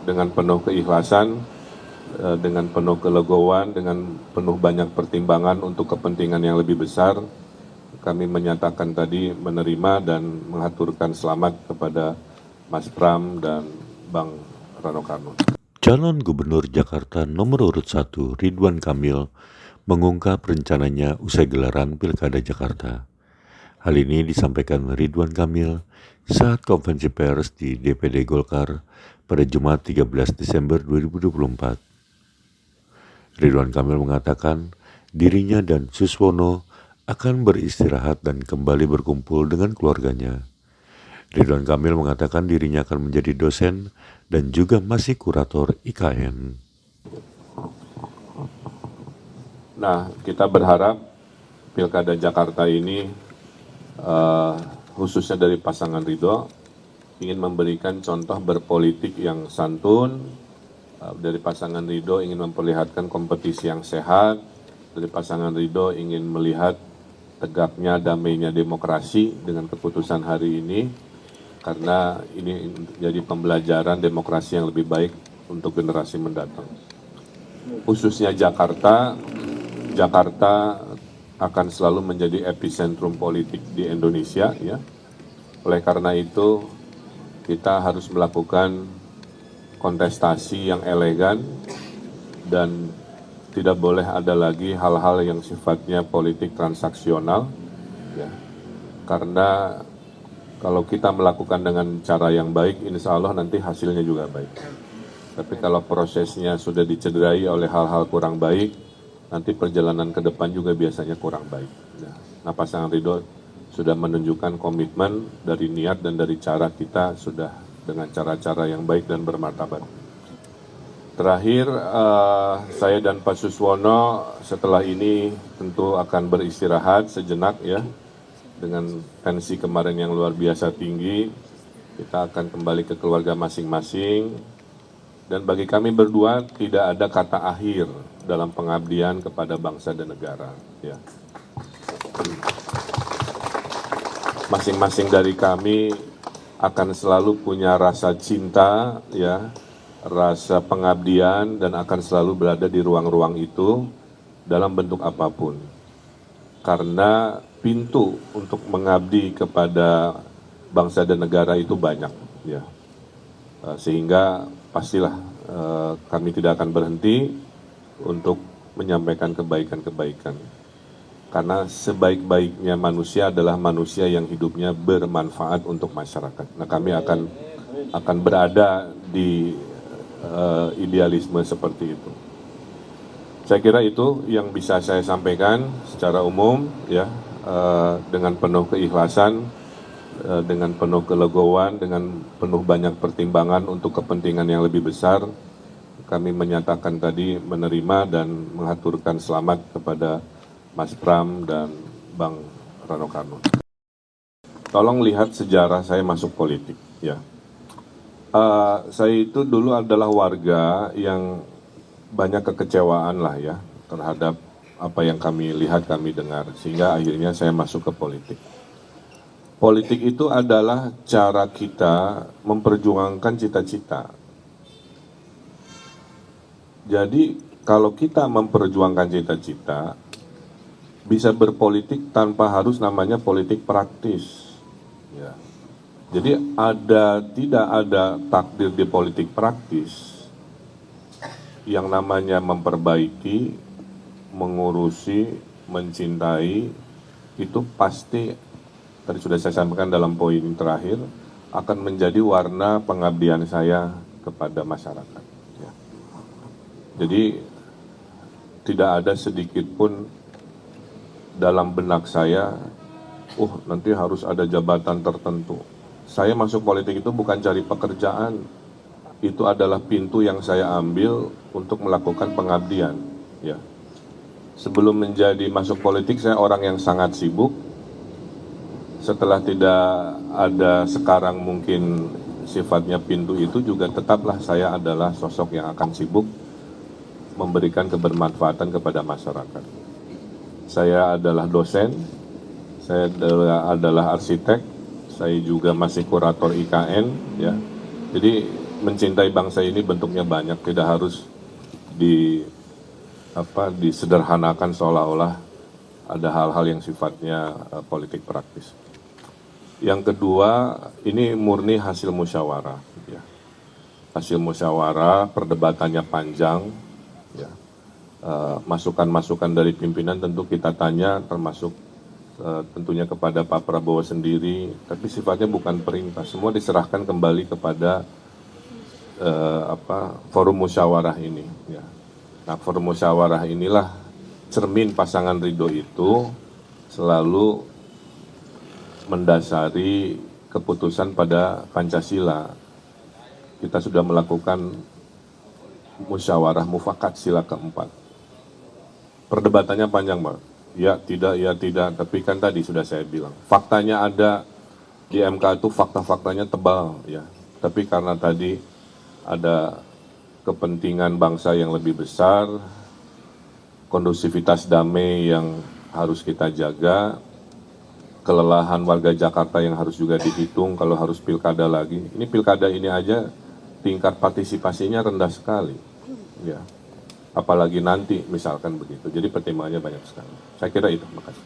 dengan penuh keikhlasan, dengan penuh kelegoan, dengan penuh banyak pertimbangan untuk kepentingan yang lebih besar, kami menyatakan tadi menerima dan mengaturkan selamat kepada Mas Pram dan Bang Rano Karno. Calon Gubernur Jakarta nomor urut 1 Ridwan Kamil mengungkap rencananya usai gelaran Pilkada Jakarta. Hal ini disampaikan Ridwan Kamil saat konferensi pers di DPD Golkar pada Jumat 13 Desember 2024. Ridwan Kamil mengatakan dirinya dan Suswono akan beristirahat dan kembali berkumpul dengan keluarganya. Ridwan Kamil mengatakan dirinya akan menjadi dosen dan juga masih kurator IKN. Nah, kita berharap Pilkada Jakarta ini, khususnya dari pasangan Ridho, ingin memberikan contoh berpolitik yang santun. Dari pasangan Ridho ingin memperlihatkan kompetisi yang sehat. Dari pasangan Ridho ingin melihat tegaknya damainya demokrasi dengan keputusan hari ini, karena ini jadi pembelajaran demokrasi yang lebih baik untuk generasi mendatang. Khususnya Jakarta akan selalu menjadi epicentrum politik di Indonesia, ya. Oleh karena itu, kita harus melakukan kontestasi yang elegan dan tidak boleh ada lagi hal-hal yang sifatnya politik transaksional, ya. Karena kalau kita melakukan dengan cara yang baik, insya Allah nanti hasilnya juga baik. Tapi kalau prosesnya sudah dicederai oleh hal-hal kurang baik, nanti perjalanan ke depan juga biasanya kurang baik. Nah, pasangan Ridho sudah menunjukkan komitmen dari niat dan dari cara kita sudah dengan cara-cara yang baik dan bermartabat. Terakhir, saya dan Pak Suswono setelah ini tentu akan beristirahat sejenak, ya. Dengan tensi kemarin yang luar biasa tinggi, kita akan kembali ke keluarga masing-masing. Dan bagi kami berdua tidak ada kata akhir dalam pengabdian kepada bangsa dan negara, ya. Masing-masing dari kami akan selalu punya rasa cinta, ya, rasa pengabdian, dan akan selalu berada di ruang-ruang itu dalam bentuk apapun. Karena pintu untuk mengabdi kepada bangsa dan negara itu banyak, ya. Sehingga pastilah kami tidak akan berhenti untuk menyampaikan kebaikan-kebaikan. Karena sebaik-baiknya manusia adalah manusia yang hidupnya bermanfaat untuk masyarakat. Nah, kami akan berada di idealisme seperti itu. Saya kira itu yang bisa saya sampaikan secara umum, ya, dengan penuh keikhlasan, dengan penuh kelegoan, dengan penuh banyak pertimbangan untuk kepentingan yang lebih besar. Kami menyatakan tadi menerima dan mengaturkan selamat kepada Mas Pram dan Bang Rano Karno. Tolong lihat sejarah saya masuk politik, ya. Saya itu dulu adalah warga yang banyak kekecewaan lah, ya, terhadap apa yang kami lihat, kami dengar, sehingga akhirnya saya masuk ke politik. Politik itu adalah cara kita memperjuangkan cita-cita. Jadi kalau kita memperjuangkan cita-cita, bisa berpolitik tanpa harus namanya politik praktis, ya. Jadi tidak ada takdir di politik praktis yang namanya memperbaiki, mengurusi, mencintai, itu pasti, tadi sudah saya sampaikan dalam poin terakhir, akan menjadi warna pengabdian saya kepada masyarakat, ya. Jadi tidak ada sedikit pun dalam benak saya, nanti harus ada jabatan tertentu. Saya masuk politik itu bukan cari pekerjaan, itu adalah pintu yang saya ambil untuk melakukan pengabdian, ya. Sebelum menjadi masuk politik, saya orang yang sangat sibuk. Setelah tidak ada sekarang mungkin sifatnya pintu itu, juga tetaplah saya adalah sosok yang akan sibuk memberikan kebermanfaatan kepada masyarakat. Saya adalah dosen, saya adalah arsitek, saya juga masih kurator IKN, ya. Jadi mencintai bangsa ini bentuknya banyak, tidak harus disederhanakan seolah-olah ada hal-hal yang sifatnya politik praktis. Yang kedua, ini murni hasil musyawarah. Ya. Hasil musyawarah, perdebatannya panjang. Ya. Masukan-masukan dari pimpinan tentu kita tanya, termasuk tentunya kepada Pak Prabowo sendiri, tapi sifatnya bukan perintah. Semua diserahkan kembali kepada forum musyawarah ini. Ya. Nah, forum musyawarah inilah cermin pasangan ridho itu selalu mendasari keputusan pada Pancasila. Kita sudah melakukan musyawarah mufakat sila keempat. Perdebatannya panjang, Pak. Ya tidak, tapi kan tadi sudah saya bilang. Faktanya ada di MK itu, fakta-faktanya tebal, ya. Tapi karena tadi ada kepentingan bangsa yang lebih besar, kondusivitas damai yang harus kita jaga, kelelahan warga Jakarta yang harus juga dihitung kalau harus pilkada lagi. Ini pilkada ini aja tingkat partisipasinya rendah sekali. Ya. Apalagi nanti misalkan begitu. Jadi pertimbangannya banyak sekali. Saya kira itu. Makasih.